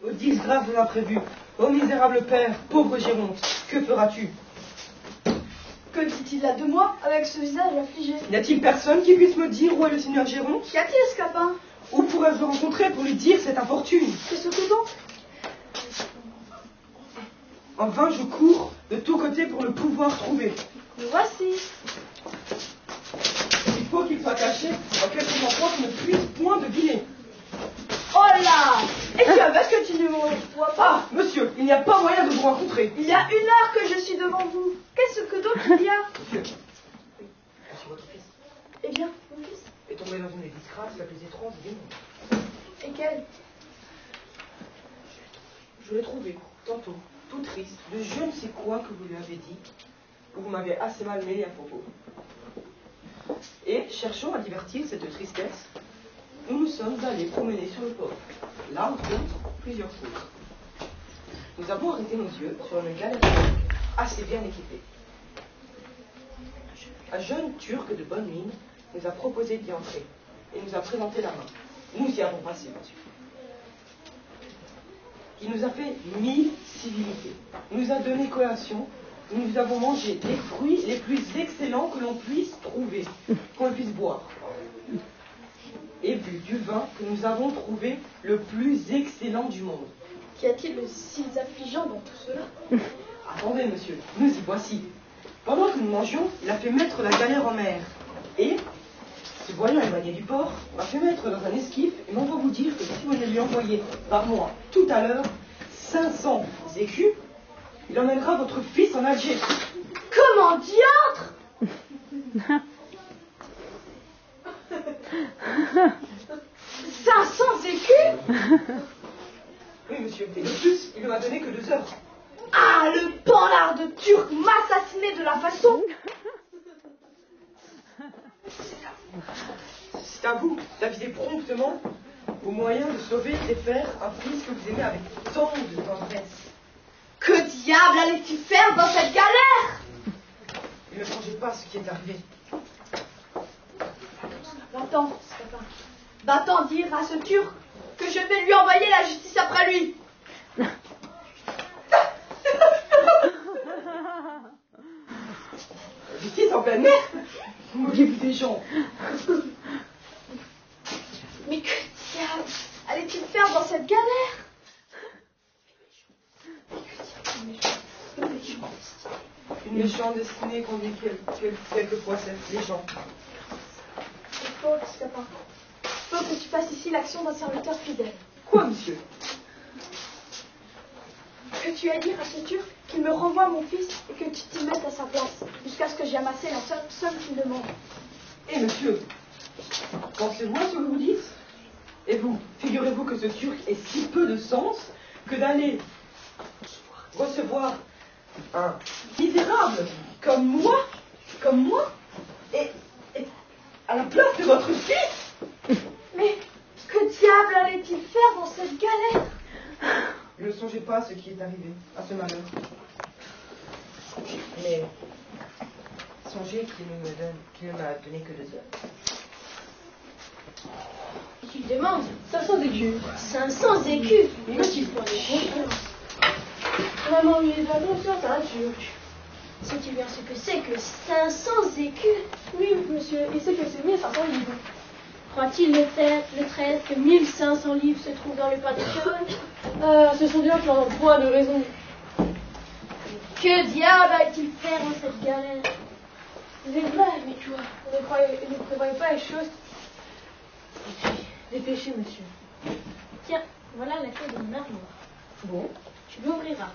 Aux disgrâces de l'imprévu, ô misérable père, pauvre Géronte, que feras-tu? Que dit-il là de moi, avec ce visage affligé? N'y a-t-il personne qui puisse me dire où est le seigneur Géronte? Qu'y a-t-il, Scapin? Où pourrais-je le rencontrer pour lui dire cette infortune? Qu'est-ce que donc? En vain je cours de tous côtés pour le pouvoir trouver. Le voici. Il faut qu'il soit caché en quelque endroit qu'on ne puisse point deviner. Oh là! Et tu avais que tu ne me vois pas? Ah, monsieur, il n'y a pas moyen de vous rencontrer. Il y a 1 heure que je suis devant vous. Qu'est-ce que donc il y a? Monsieur, monsieur, votre fils Eh bien, mon fils. est tombé dans une des disgrâces la plus étrange du monde. Et quelle? Je l'ai trouvé, tantôt, tout triste, de je ne sais quoi que vous lui avez dit, ou vous m'avez assez mal mêlé à propos. Et, cherchant à divertir cette tristesse, nous nous sommes allés promener sur le port. Là, entre autres, plusieurs choses. Nous avons arrêté nos yeux sur une galerie assez bien équipée. Un jeune Turc de bonne mine nous a proposé d'y entrer et nous a présenté la main. Nous y avons passé, monsieur. Il nous a fait 1000 civilités, nous a donné collation, nous avons mangé les fruits les plus excellents que l'on puisse trouver, qu'on puisse boire, et bu du vin que nous avons trouvé le plus excellent du monde. Qu'y a-t-il de si affligeant dans tout cela? Attendez, monsieur, nous y voici. Pendant que nous mangions, il a fait mettre la galère en mer, et, se voyant éloigné du port, on l'a fait mettre dans un esquif, et l'on va vous dire que si vous ne lui envoyez par mois, tout à l'heure, 500 écus, il emmènera votre fils en Alger. Comment diantre? 500 écus? Oui, monsieur, et de plus, il ne m'a donné que 2 heures. Ah, le panard de Turc m'assassiner de la façon? C'est à vous d'aviser promptement au moyen de sauver et faire un fils que vous aimez avec tant de tendresse. Que diable allait-il faire dans cette galère? Il ne songez pas à ce qui est arrivé. Va-t'en, Scapin. Va-t'en dire à ce Turc que je vais lui envoyer la justice après lui. Justice en pleine mer? Moquez-vous des gens. Mais que diable allait-il faire dans cette galère? Une méchante destinée conduit quelquefois les gens. Il faut, Scapin. Il faut que tu fasses ici l'action d'un serviteur fidèle. Quoi, monsieur? Que tu ailles dire à ce Turc qu'il me renvoie mon fils et que tu t'y mettes à sa place, jusqu'à ce que j'ai amassé la seule somme qu'il demande. Eh, monsieur, pensez-vous à ce que vous dites? Et vous, figurez-vous que ce Turc ait si peu de sens que d'aller recevoir un misérable comme moi, et à la place de votre fils? Mais que diable allait-il faire dans cette galère? Ne songez pas à ce qui est arrivé, à ce malheur. Mais songez qu'il ne m'a donné que 2 heures. Tu demandes 500 écus. 500 écus. Mais il faut aller confiance. Vraiment, il est pas confiance à un Turc. Sais-tu bien ce que c'est que 500 écus? Oui, monsieur, il sait que c'est 1500 livres. Croit-il le traître que 1500 livres se trouvent dans le portefeuille? Ah, ce sont bien plein d'emplois de raison. Que diable allait-il faire dans cette galère? Il est vrai, mais toi, ne prévoyez pas les choses. Et puis, dépêchez, monsieur. Tiens, voilà la clé de mon armoire. Bon, Tu l'ouvriras.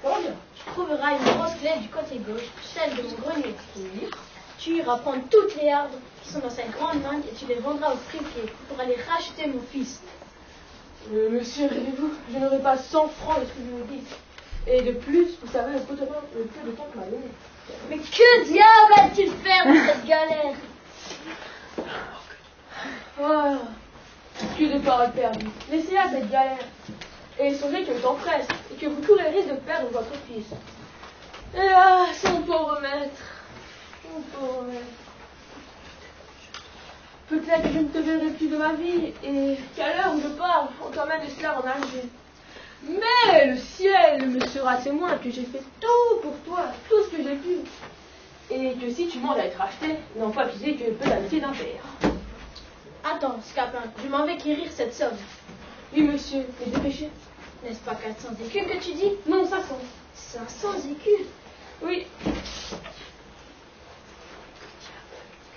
comment bien? Tu trouveras une grosse clé du côté gauche, celle de mon grenier. Tu iras prendre toutes les arbres qui sont dans cette grande mangue et tu les vendras au fripier pour aller racheter mon fils. Monsieur, rêvez-vous, je n'aurai pas 100 francs de ce que je vous dis. Et de plus, vous savez le peu de temps que m'a donné. Mais que diable allait-il faire dans cette galère? Ah, que de paroles perdues. Laissez là cette galère. Et songez que le temps presse et que vous courez le risque de perdre votre fils. Et ah, son pauvre maître. Mon pauvre maître. Peut-être que je ne te verrai plus de ma vie et qu'à l'heure où je pars, on t'emmène l'esclave en Alger. Mais le ciel me sera témoin que j'ai fait tout pour toi, tout ce que j'ai pu. Et que si tu demandes à être racheté, n'en pas piser que peu d'amitié d'un père. Attends, Scapin, je m'en vais quérir cette somme. Oui, monsieur, mais dépêchez. N'est-ce pas 400 écus que tu dis? Non, 500. 500 écus? Oui.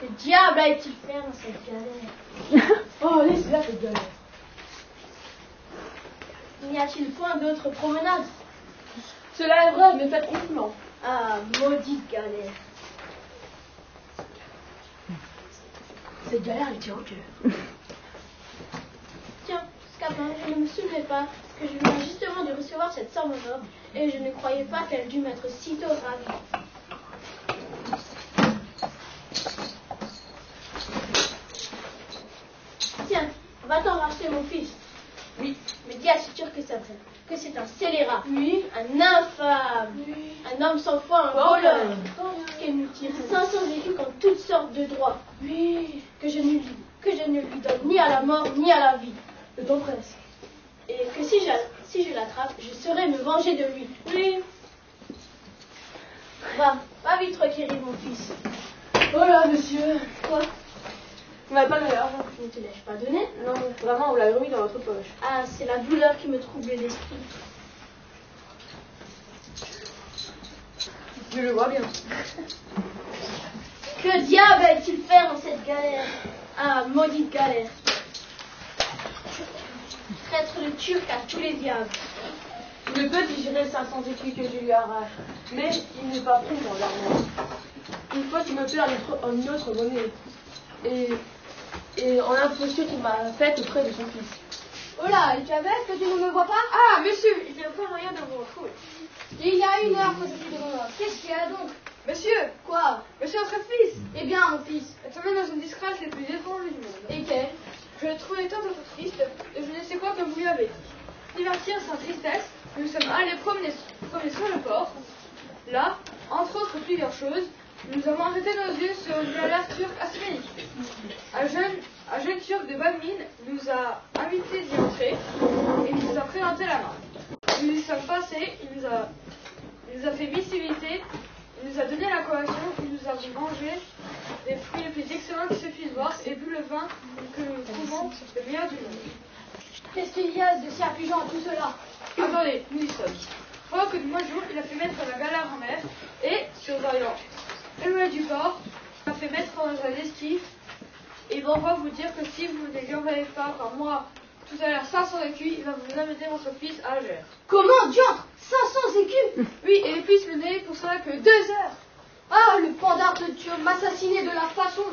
Que diable a-t-il fait dans cette galère? Oh, laisse-la cette galère. N'y a-t-il point d'autre promenade? Cela est vrai, mais faites confinement. Ah, maudite galère. Cette galère, elle tient au cœur. Tiens, Scapin, je ne me souvenais pas que je venais justement de recevoir cette somme en or, et je ne croyais pas qu'elle dût m'être sitôt ravie. Tiens, va-t'en racheter mon fils. Oui. Mais dis à ce turc que c'est vrai, que c'est un scélérat, Oui. un infâme, Oui. un homme sans foi, un voleur, qu'il nous tire 500 écus contre toutes sortes de droits, Oui. que je ne lui donne ni à la mort ni à la vie. Le temps presse. Et que si je l'attrape, je saurai me venger de lui. Oui. Va vite requérir mon fils. Voilà, monsieur. Quoi? Vous m'avez pas donné l'argent. Je ne te l'ai pas donné? Non, vraiment, vous l'avez remis dans votre poche. Ah, c'est la douleur qui me trouble l'esprit. Je le vois bien. Que diable a-t-il fait dans cette galère? Ah, maudite galère. Traître le turc à tous les diables. Il ne peut digérer 500 écus que je lui arrache, mais il n'est pas prêt dans l'argent. Il faut qu'il me paie en une autre monnaie. Et en l'imposition qu'il m'a faite auprès de son fils. Oh là, et tu avais que tu ne me vois pas? Ah, monsieur, il n'y a pas moyen de vous retrouver. Il y a 1 heure que je suis devant moi. Qu'est-ce qu'il y a donc? Monsieur, Quoi? monsieur votre fils, Eh bien, mon fils. est tombé dans une disgrâce les plus étranges du monde. Et quel? Je l'ai trouvé tant triste, et je ne sais quoi que vous lui avez dit. Divertir sa tristesse, nous sommes allés promener sur le port. Là, entre autres plusieurs choses, nous avons arrêté nos yeux sur une galère turque asménique. Un jeune turc de bonne mine nous a invités d'y entrer et il nous a présenté la main. Nous y sommes passés, il nous a fait visiter, il nous a donné la collation, il nous a mangé les fruits les plus excellents qui se puissent voir et bu le vin que nous trouvons le meilleur du monde. Qu'est-ce qu'il y a de si affligeant à tout cela? Attendez, nous y sommes. Pendant que de moi jour, il a fait mettre la galère en mer et, sur un éloigné du port, il a fait mettre dans un esquif. Et il m'envoie vous dire que si vous ne lui envoyez pas par moi tout à l'heure 500 écus, il va vous amener votre fils à Alger. Comment, diantre? 500 écus? Oui, et les fils ne n'est pour cela que 2 heures. Ah, le pandard de Dieu m'assassinait de la façon.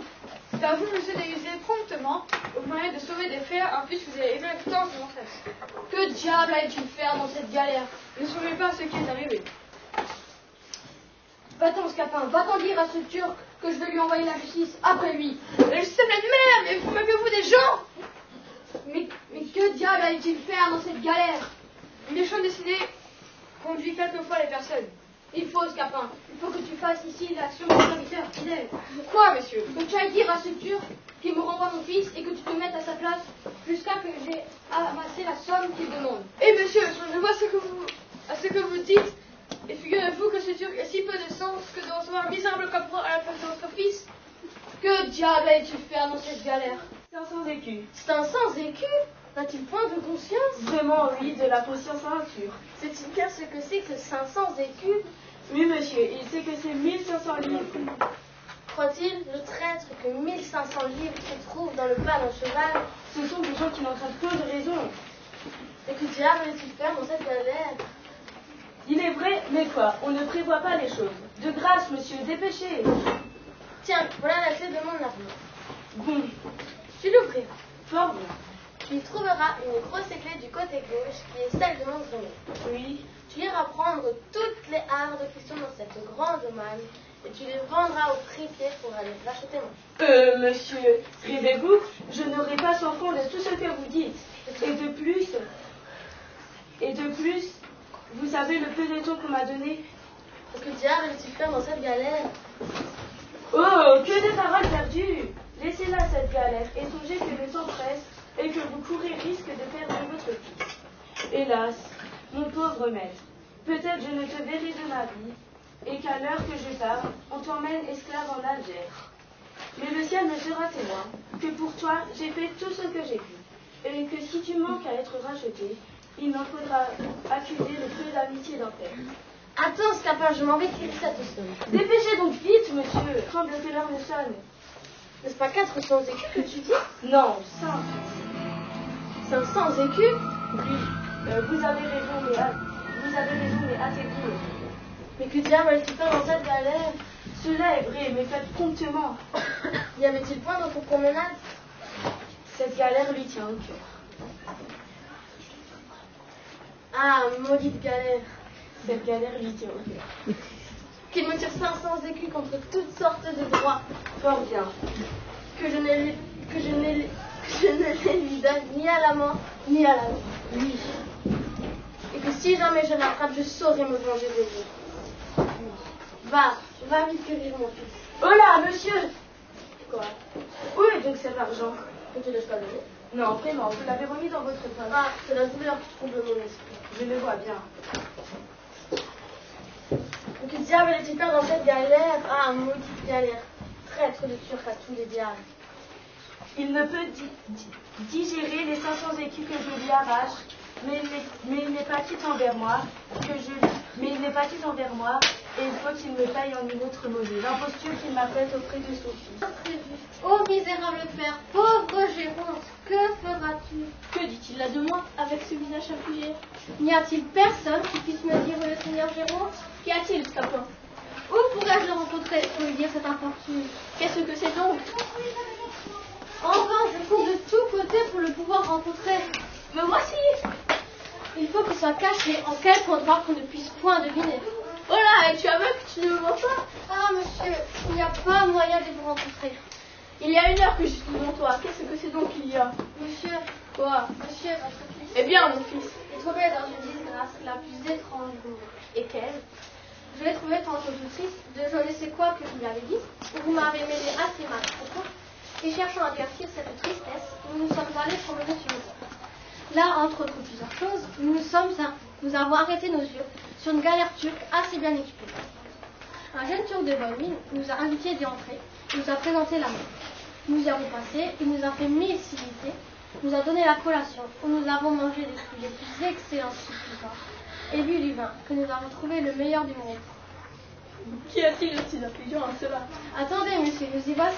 C'est à vous, monsieur, d'user promptement au moyen de sauver des frères un fils que vous avez aimé avec tant de maîtresse. Que diable allais-tu faire dans cette galère? Ne sauvez pas ce qui est arrivé. Va-t'en, Scapin, va-t'en dire à ce turc que je vais lui envoyer la justice après lui. La justice de mer, mais vous moquez-vous des gens? Mais que diable allait-il faire dans cette galère? Une méchante destinée conduit quelquefois les personnes. Il faut, Scapin, il faut que tu fasses ici l'action de serviteur fidèle. Pourquoi, monsieur? Que tu ailles dire à ce turc qu'il me renvoie mon fils et que tu te mettes à sa place jusqu'à que j'ai amassé la somme qu'il demande. Eh monsieur, je vois ce que vous dites, et figurez-vous que ce turc a si peu de sens que de recevoir un misérable caporal à la place de votre fils. Que diable allais-tu faire dans cette galère? 500 écus. 500 écus? N'a-t-il point de conscience? Vraiment, oui, de la conscience en nature. Sait-il bien ce que c'est que 500 écus? Oui, monsieur, il sait que c'est 1500 livres. Croit-il, le traître, que 1500 livres se trouvent dans le pas d'un cheval? Ce sont des gens qui n'entendent peu de raison. Et que diable allait-il faire dans cette galère? Il est vrai, mais quoi? On ne prévoit pas les choses. De grâce, monsieur, dépêchez. Tiens, voilà la clé de mon armoire. Bon, Tu l'ouvriras. fort bien. Tu y trouveras une grosse clé du côté gauche qui est celle de mon grenier. Oui. Tu iras prendre toutes les hardes qui sont dans cette grande manne et tu les vendras au fripier pour aller racheter mon. Monsieur, taisez-vous, je n'aurai pas sans fond de tout ce que vous dites. Et de plus, vous savez le peu de temps qu'on m'a donné. Que diable allais-tu faire dans cette galère? Oh, que de paroles perdues! Laissez-la cette galère et songez que le temps presse et que vous courez risque de perdre votre fils. Hélas, mon pauvre maître, peut-être je ne te verrai de ma vie, et qu'à l'heure que je parle, on t'emmène esclave en Alger. Mais le ciel me sera témoin que pour toi, j'ai fait tout ce que j'ai pu, et que si tu manques à être racheté, il m'en faudra accuser le peu d'amitié d'un père. Attends, Scapin, je m'en vais écrire ça tout seul. Dépêchez donc vite, monsieur, tremble que l'heure ne sonne. N'est-ce pas 400 écus que tu dis? Non, 500 écus? oui, vous avez raison, mais hâtez-vous, monsieur. Mais que diable est-il fait dans cette galère? Cela est vrai, mais faites promptement. Y avait-il point d'autre promenade? Cette galère lui tient au cœur. Ah, maudite galère. Cette galère lui tient au cœur. Qu'il me tire 500 écus contre toutes sortes de droits. Fort bien. Que je ne les lui donne ni à la main, ni à la main. Oui. Et que si jamais je l'attrape, je saurai me venger de lui. Va vite cueillir mon fils. Oh là, monsieur! Quoi? Où est donc cet argent? Je te laisse pas donner. Non, vraiment, vous l'avez remis dans votre poche. Ah, c'est la douleur qui trouble mon esprit. Je le vois bien. Que diable est-il faire dans cette galère? Ah, maudite galère. Traître de Turc à tous les diables. Il ne peut digérer les 500 écus que je lui arrache, mais il n'est pas quitte envers moi, et il faut qu'il me paye en une autre monnaie l'imposture qu'il m'a faite auprès de son fils. Ô misérable père, pauvre Géronte, que feras-tu? Que dit-il là de moi avec ce visage affligé? N'y a-t-il personne qui puisse me dire où est le seigneur Géronte? Qu'y a-t-il, Scapin? Où pourrais-je le rencontrer pour lui dire cette infortune? Qu'est-ce que c'est donc? En vain, je cours de tous côtés pour le pouvoir rencontrer. Me voici! Il faut qu'il soit caché en quelque endroit qu'on ne puisse point deviner. Oh là, es-tu aveugle que tu ne me vois pas? Ah, monsieur, il n'y a pas moyen de vous rencontrer. Il y a 1 heure que je suis devant toi. Qu'est-ce que c'est donc qu'il y a? Monsieur, Quoi? monsieur, votre fils Eh bien, mon fils. est tombé dans une disgrâce la plus étrange du monde. Et quelle? Je l'ai trouvé tantôt tout triste de je ne sais quoi que je lui avais dit, où vous m'avez mêlé assez mal à propos, et cherchant à divertir cette tristesse, nous nous sommes allés promener sur le port. Là, entre autres plusieurs choses, nous avons arrêté nos yeux sur une galère turque assez bien équipée. Un jeune turc de bonne mine nous a invités d'y entrer, nous a présenté la main. Nous y avons passé, il nous a fait 1000 civilités, nous a donné la collation, où nous avons mangé des fruits les plus excellents suppositoires, et bu du vin, que nous avons trouvé le meilleur du monde. Qu'y a-t-il de si affligeant à cela? Attendez, monsieur, nous y voici.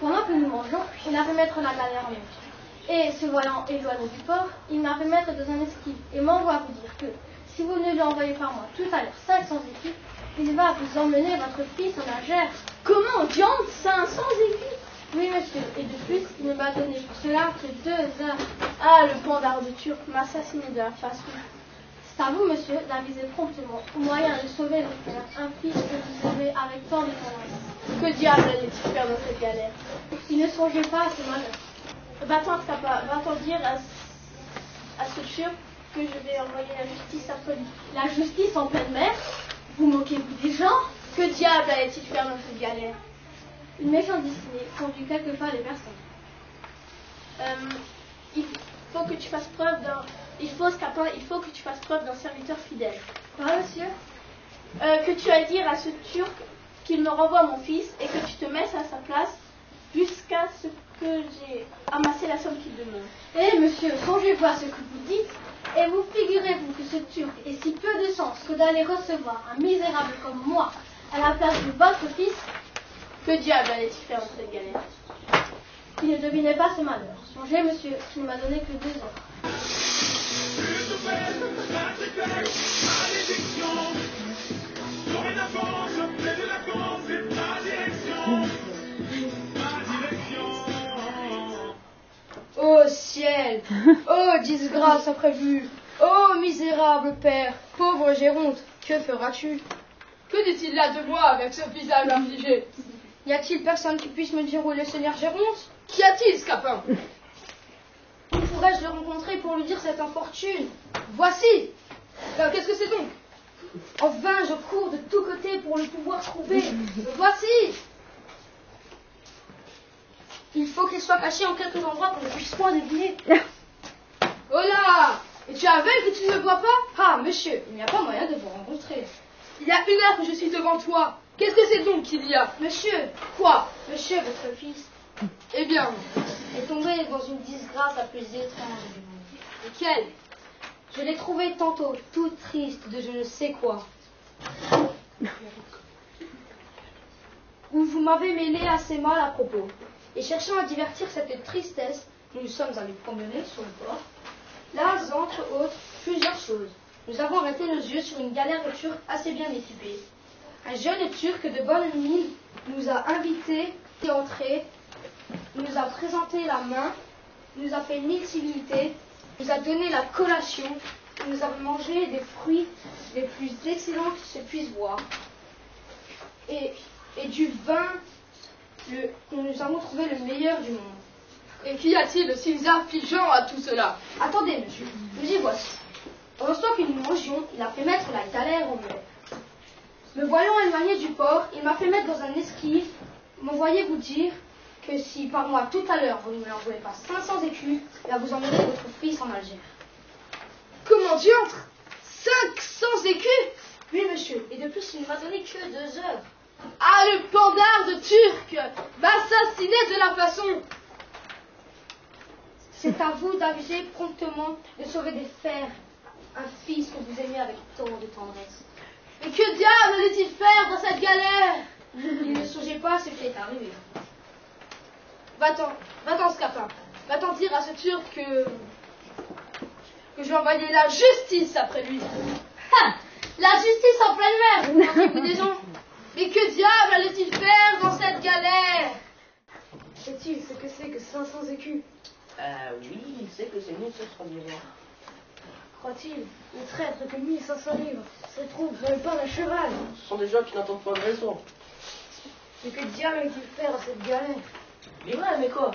Pendant que nous mangeons, il a fait mettre la galère en motion. Et, se voyant éloigné du port, il m'a fait mettre dans un esquive et m'envoie vous dire que, si vous ne lui envoyez par moi tout à l'heure 500 écus, il va vous emmener votre fils en Alger. Comment, diable, 500 écus? Oui, monsieur, et de plus, il ne m'a donné pour cela que 2 heures. Ah, le bandard de Turc m'a assassiné de la face. C'est à vous, monsieur, d'aviser promptement au moyen de sauver le frère, un fils que vous aimez avec tant de tendresse. Que diable allait-il faire dans cette galère? Il ne songeait pas à ce malheur. Va-t'en, Scapin, va-t'en dire à ce Turc que je vais envoyer la justice absolue. La justice en pleine mer? Vous moquez-vous des gens? Que diable allait-il faire dans cette galère? Une méchante destinée conduit quelquefois les personnes. Il faut que tu fasses preuve d'un... Scapin, il faut que tu fasses preuve d'un serviteur fidèle. Quoi, monsieur? Que tu ailles dire à ce Turc qu'il me renvoie mon fils et que tu te mettes à sa place jusqu'à ce que j'ai amassé la somme qu'il demande. Eh, monsieur, songez-vous à ce que vous dites, et vous figurez-vous que ce Turc ait si peu de sens que d'aller recevoir un misérable comme moi à la place de votre fils? Que diable allait-il faire dans cette galère? Il ne devinait pas ce malheur. Songez, monsieur, qu'il ne m'a donné que 2 heures. Ô ciel! Ô disgrâce imprévue! Ô misérable père! Pauvre Géronte, que feras-tu? Que dit-il là de moi avec ce visage affligé? Y a-t-il personne qui puisse me dire où est le seigneur Géronte? Qu'y a-t-il, Scapin? Où pourrais-je le rencontrer pour lui dire cette infortune? Voici! Qu'est-ce que c'est donc? En vain, je cours de tous côtés pour le pouvoir trouver. Voici! Il faut qu'il soit caché en quelques endroits qu'on ne puisse point deviner. Oh là! Es-tu aveugle que tu ne me vois pas? Ah, mais monsieur, il n'y a pas moyen de vous rencontrer. Il y a 1 heure que je suis devant toi. Qu'est-ce que c'est donc qu'il y a? Monsieur, Quoi? monsieur, votre fils Eh bien, est tombé dans une disgrâce la plus étrange du monde. lequel? Je l'ai trouvé tantôt tout triste de je ne sais quoi. Vous m'avez mêlé assez mal à propos. Et cherchant à divertir cette tristesse, nous nous sommes allés promener sur le port. Là, entre autres, plusieurs choses. Nous avons arrêté nos yeux sur une galère de Turcs assez bien équipée. Un jeune Turc de bonne mine nous a invités à entrer, nous a présenté la main, nous a fait 1000 civilités, nous a donné la collation, nous avons mangé des fruits les plus excellents qui se puissent boire. Et du vin, nous avons trouvé le meilleur du monde. Et qu'y a-t-il de si affligeant à tout cela? Attendez, monsieur, nous y voici. Pendant ce temps que nous mangions, il a fait mettre la galère en mer. Me voyant éloigné du port, il m'a fait mettre dans un esquif. M'envoyez vous dire que si par mois tout à l'heure vous ne me l'envoyez pas 500 écus, là vous emmenez votre fils en Algérie. Comment diantre? 500 écus? Oui, monsieur, et de plus, il ne m'a donné que 2 heures. Ah, le pandard de Turc m'assassinait de la façon. C'est à vous d'aviser promptement de sauver des fers un fils que vous aimez avec tant de tendresse. Mais que diable allait-il faire dans cette galère? Il ne songeait pas à ce qui est arrivé. Va-t'en, Scapin. Va-t'en dire à ce Turc que je vais envoyer la justice après lui. Ha! La justice en pleine mer, vous des gens. Mais que diable allait-il faire dans cette galère? Sais-tu ce que c'est que 500 écus? Oui, il sait que c'est 1500 livres. Croit-il, le traître, que 1500 livres se trouve dans le pain d'un cheval? Ce sont des gens qui n'entendent pas de raison. Mais que diable allait-il faire dans cette galère? Livrel, mais quoi?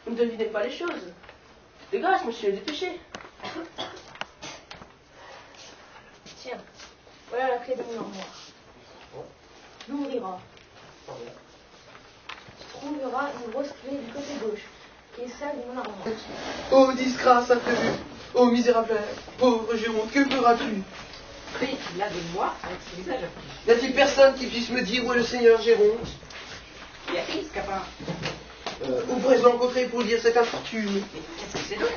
Vous ne devinez pas les choses. De grâce, monsieur, dépêchez. Tiens, voilà la clé de mon armoire. L'ouvrira. Tu trouveras une grosse clé du côté gauche, qui est celle de mon armoire. Oh, disgrâce absolue! Oh, misérable! Pauvre Géronte, que feras-tu? Prie là de moi avec ce visage affligé. N'y a-t-il personne qui puisse me dire où est le seigneur Géronte? Il y a qui, Scapin? Où pourrais-je rencontrer pour dire cette infortune? Mais qu'est-ce que c'est donc?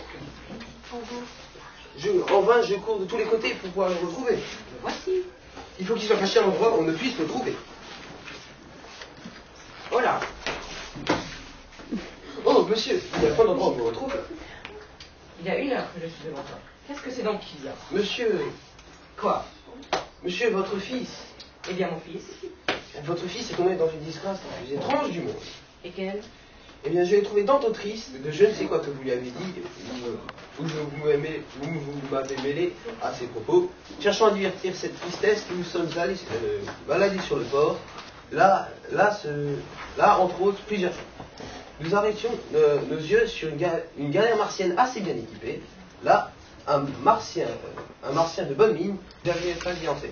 En vain, je cours de tous les côtés pour pouvoir le retrouver. Le voici. Il faut qu'il soit caché à un endroit où on ne puisse le trouver. Oh là. Oh, monsieur, il n'y a pas d'endroit où vous le retrouver. Il y a 1 heure que je suis devant toi. Qu'est-ce que c'est donc qu'il y a? Monsieur, Quoi? monsieur, votre fils. Eh bien, mon fils. Votre fils est tombé dans une disgrâce la plus étrange du monde. Et quelle? Eh bien, je l'ai trouvé tantôt triste de je ne sais quoi que vous lui avez dit, où vous m'avez mêlé à ses propos. Cherchant à divertir cette tristesse, nous sommes allés balader sur le port. Là, entre autres, plusieurs choses. Nous arrêtions nos yeux sur une galère martienne assez bien équipée. Là, un martien de bonne mine, vous aviez pas d'y entrer.